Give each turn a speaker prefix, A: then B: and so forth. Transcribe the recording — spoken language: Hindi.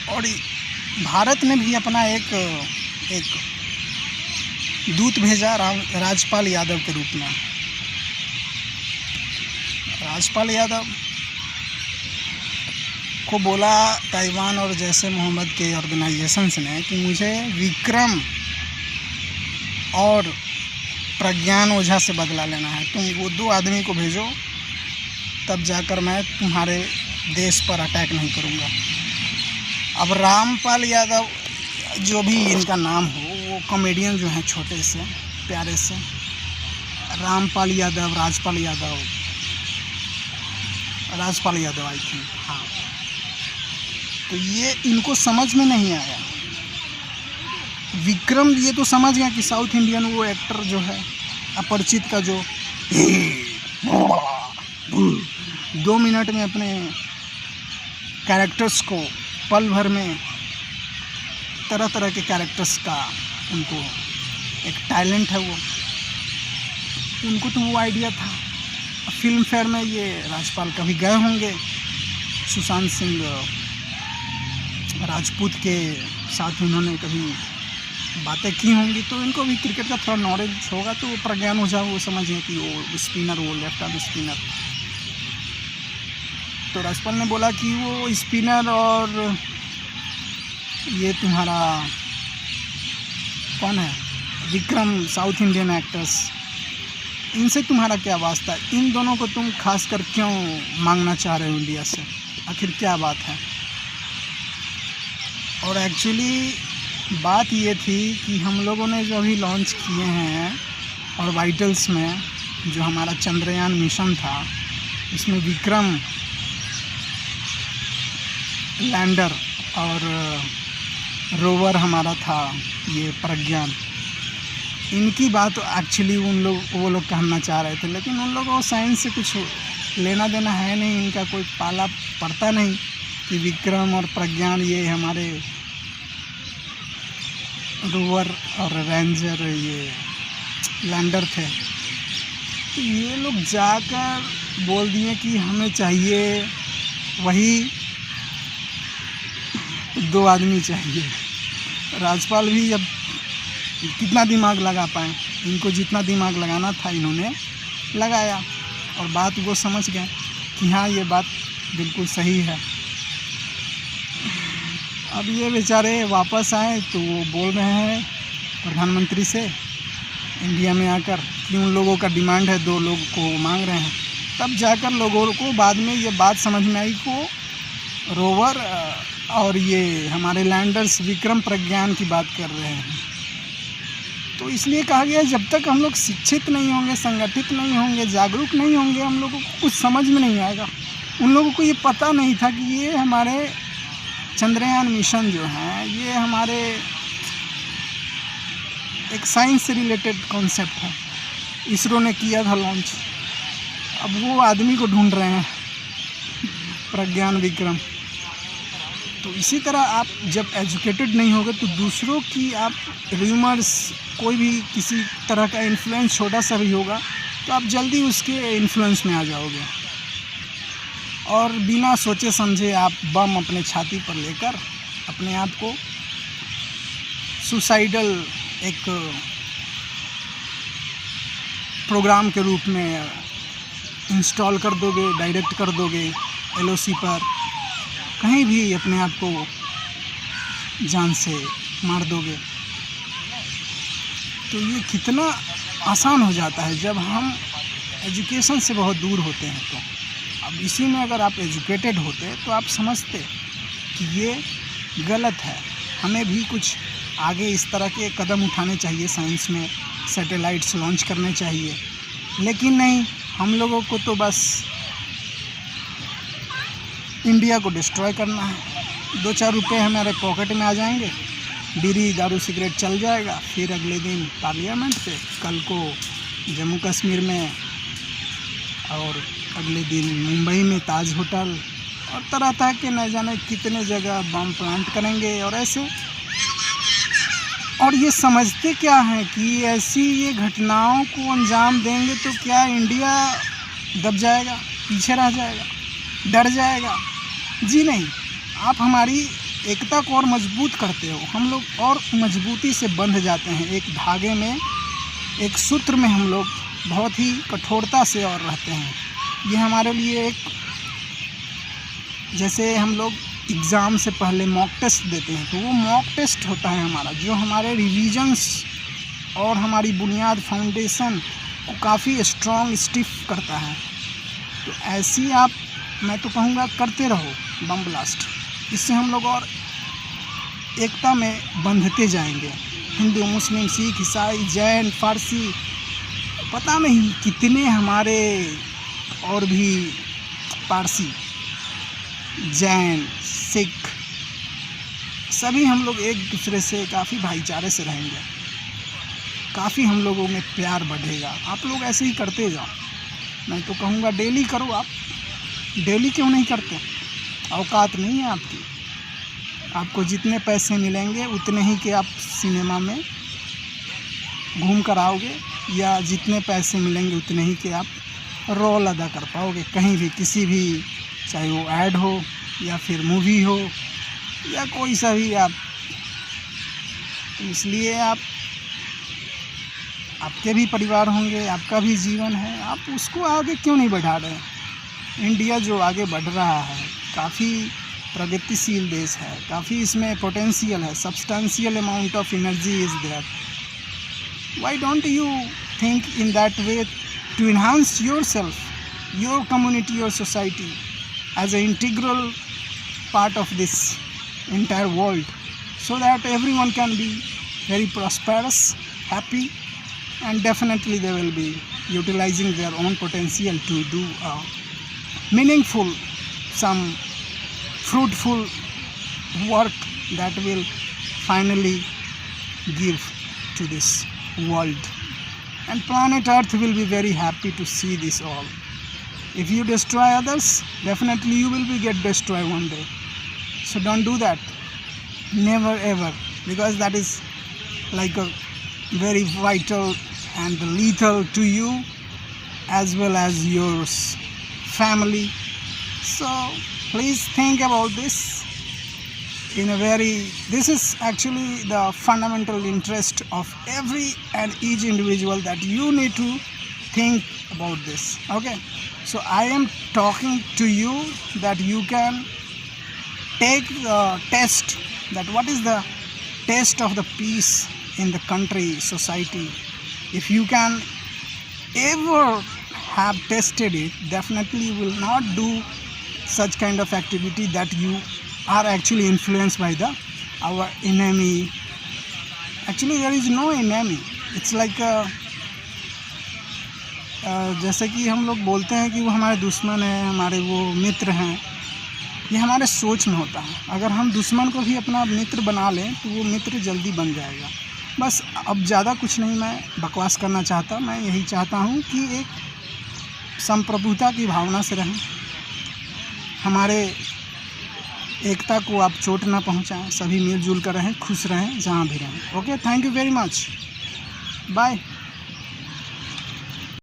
A: और भारत ने भी अपना एक दूत भेजा राजपाल यादव के रूप में। राजपाल यादव को बोला ताइवान और जैसे मोहम्मद के ऑर्गेनाइजेशंस ने कि मुझे विक्रम और प्रज्ञान ओझा से बदला लेना है, तुम वो 2 आदमी को भेजो, तब जाकर मैं तुम्हारे देश पर अटैक नहीं करूँगा। अब रामपाल यादव जो भी इनका नाम हो, वो कॉमेडियन जो हैं छोटे से प्यारे से, रामपाल यादव, राजपाल यादव आई थिंक, हाँ। तो ये इनको समझ में नहीं आया। विक्रम ये तो समझ गया कि साउथ इंडियन वो एक्टर जो है अपरिचित का जो 2 मिनट में अपने कैरेक्टर्स को पल भर में तरह तरह के कैरेक्टर्स का उनको एक टैलेंट है, वो उनको तो वो आइडिया था। फिल्म फेयर में ये राजपाल कभी गए होंगे, सुशांत सिंह राजपूत के साथ उन्होंने कभी बातें की होंगी, तो इनको भी क्रिकेट का थोड़ा नॉलेज होगा। तो वो प्रज्ञान ओझा वो समझें कि वो स्पिनर, वो लेफ्ट आर्म स्पिनर। तो राजपाल ने बोला कि वो स्पिनर और ये तुम्हारा कौन है विक्रम, साउथ इंडियन एक्टर्स, इनसे तुम्हारा क्या वास्ता, इन दोनों को तुम खास कर क्यों मांगना चाह रहे हो इंडिया से, आखिर क्या बात है। और एक्चुअली बात ये थी कि हम लोगों ने जो अभी लॉन्च किए हैं और वाइटल्स में जो हमारा चंद्रयान मिशन था, इसमें विक्रम लैंडर और रोवर हमारा था ये प्रज्ञान, इनकी बात एक्चुअली वो लोग कहना चाह रहे थे, लेकिन उन लोगों को साइंस से कुछ लेना देना है नहीं, इनका कोई पाला पड़ता नहीं कि विक्रम और प्रज्ञान ये हमारे रोवर और रेंजर ये लैंडर थे। तो ये लोग जाकर बोल दिए कि हमें चाहिए वही 2 आदमी चाहिए। राजपाल भी अब कितना दिमाग लगा पाए, इनको जितना दिमाग लगाना था इन्होंने लगाया और बात वो समझ गए कि हाँ ये बात बिल्कुल सही है। अब ये बेचारे वापस आए तो वो बोल रहे हैं प्रधानमंत्री से इंडिया में आकर कि उन लोगों का डिमांड है, 2 लोग को मांग रहे हैं। तब जाकर लोगों को बाद में ये बात समझ में आई को रोवर और ये हमारे लैंडर्स विक्रम प्रज्ञान की बात कर रहे हैं। तो इसलिए कहा गया जब तक हम लोग शिक्षित नहीं होंगे, संगठित नहीं होंगे, जागरूक नहीं होंगे, हम लोगों को कुछ समझ में नहीं आएगा। उन लोगों को ये पता नहीं था कि ये हमारे चंद्रयान मिशन जो है ये हमारे एक साइंस से रिलेटेड कॉन्सेप्ट है, इसरो ने किया था लॉन्च। अब वो आदमी को ढूंढ रहे हैं प्रज्ञान विक्रम। तो इसी तरह आप जब एजुकेटेड नहीं होगे तो दूसरों की आप र्यूमर्स, कोई भी किसी तरह का इन्फ्लुएंस छोटा सा भी होगा तो आप जल्दी उसके इन्फ्लुएंस में आ जाओगे और बिना सोचे समझे आप बम अपने छाती पर लेकर अपने आप को सुसाइडल एक प्रोग्राम के रूप में इंस्टॉल कर दोगे, डायरेक्ट कर दोगे LOC पर, कहीं भी अपने आप को जान से मार दोगे। तो ये कितना आसान हो जाता है जब हम एजुकेशन से बहुत दूर होते हैं। तो अब इसी में अगर आप एजुकेटेड होते तो आप समझते कि ये गलत है, हमें भी कुछ आगे इस तरह के कदम उठाने चाहिए, साइंस में सैटेलाइट्स लॉन्च करने चाहिए। लेकिन नहीं, हम लोगों को तो बस इंडिया को डिस्ट्रॉय करना है। 2-4 रुपये हमारे पॉकेट में आ जाएंगे, बीड़ी दारू सिगरेट चल जाएगा, फिर अगले दिन पार्लियामेंट पे, कल को जम्मू कश्मीर में और अगले दिन मुंबई में ताज होटल और तरह तरह के न जाने कितने जगह बम प्लांट करेंगे। और ऐसे और ये समझते क्या है कि ऐसी ये घटनाओं को अंजाम देंगे तो क्या इंडिया दब जाएगा, पीछे रह जाएगा, डर जाएगा? जी नहीं, आप हमारी एकता को और मजबूत करते हो, हम लोग और मजबूती से बंध जाते हैं एक धागे में, एक सूत्र में हम लोग बहुत ही कठोरता से और रहते हैं। ये हमारे लिए एक, जैसे हम लोग एग्ज़ाम से पहले मॉक टेस्ट देते हैं, तो वो मॉक टेस्ट होता है हमारा, जो हमारे रिविजन्स और हमारी बुनियाद फाउंडेशन को काफ़ी स्ट्रॉन्ग स्टिफ करता है। तो ऐसी आप, मैं तो कहूँगा करते रहो बम ब्लास्ट, इससे हम लोग और एकता में बंधते जाएंगे। हिंदू, मुस्लिम, सिख, ईसाई, जैन, फारसी, पता नहीं कितने हमारे और भी, पारसी, जैन, सिख, सभी हम लोग एक दूसरे से काफ़ी भाईचारे से रहेंगे, काफ़ी हम लोगों में प्यार बढ़ेगा। आप लोग ऐसे ही करते जाओ, मैं तो कहूँगा डेली करो। आप डेली क्यों नहीं करते? औकात नहीं है आपकी। आपको जितने पैसे मिलेंगे उतने ही के आप सिनेमा में घूम कर आओगे, या जितने पैसे मिलेंगे उतने ही के आप रोल अदा कर पाओगे कहीं भी, किसी भी, चाहे वो ऐड हो या फिर मूवी हो या कोई सा भी आप। इसलिए आपके भी परिवार होंगे, आपका भी जीवन है, आप उसको आगे क्यों नहीं बढ़ा रहे? इंडिया जो आगे बढ़ रहा है, काफ़ी प्रगतिशील देश है, काफ़ी इसमें पोटेंशियल है, substantial amount of energy is there. Why don't you think in that way to enhance yourself, your community, your society as an integral part of this entire world, so that everyone can be very prosperous, happy, and definitely they will be utilizing their own potential to do a meaningful, some fruitful work that will finally give to this world, and planet Earth will be very happy to see this all. If you destroy others, definitely you will be get destroyed one day. So don't do that, never ever, because that is like a very vital and lethal to you as well as your family. So please think about this in a very, this is actually the fundamental interest of every and each individual, that you need to think about this. Okay, so I am talking to you that you can take the test, that what is the test of the peace in the country, society. If you can ever have tested it, definitely you will not do such kind of activity that you are actually influenced by our enemy. Actually there is no enemy, it's like जैसे कि हम लोग बोलते हैं कि वो हमारे दुश्मन हैं, हमारे वो मित्र हैं, ये हमारे सोच में होता है। अगर हम दुश्मन को भी अपना मित्र बना लें तो वो मित्र जल्दी बन जाएगा। बस अब ज़्यादा कुछ नहीं मैं बकवास करना चाहता, मैं यही चाहता हूँ कि एक संप्रभुता की भावना से रहें, हमारे एकता को आप चोट ना पहुँचाएं, सभी मिलजुल कर रहें, खुश रहें जहाँ भी रहें। Okay, thank you very much, bye.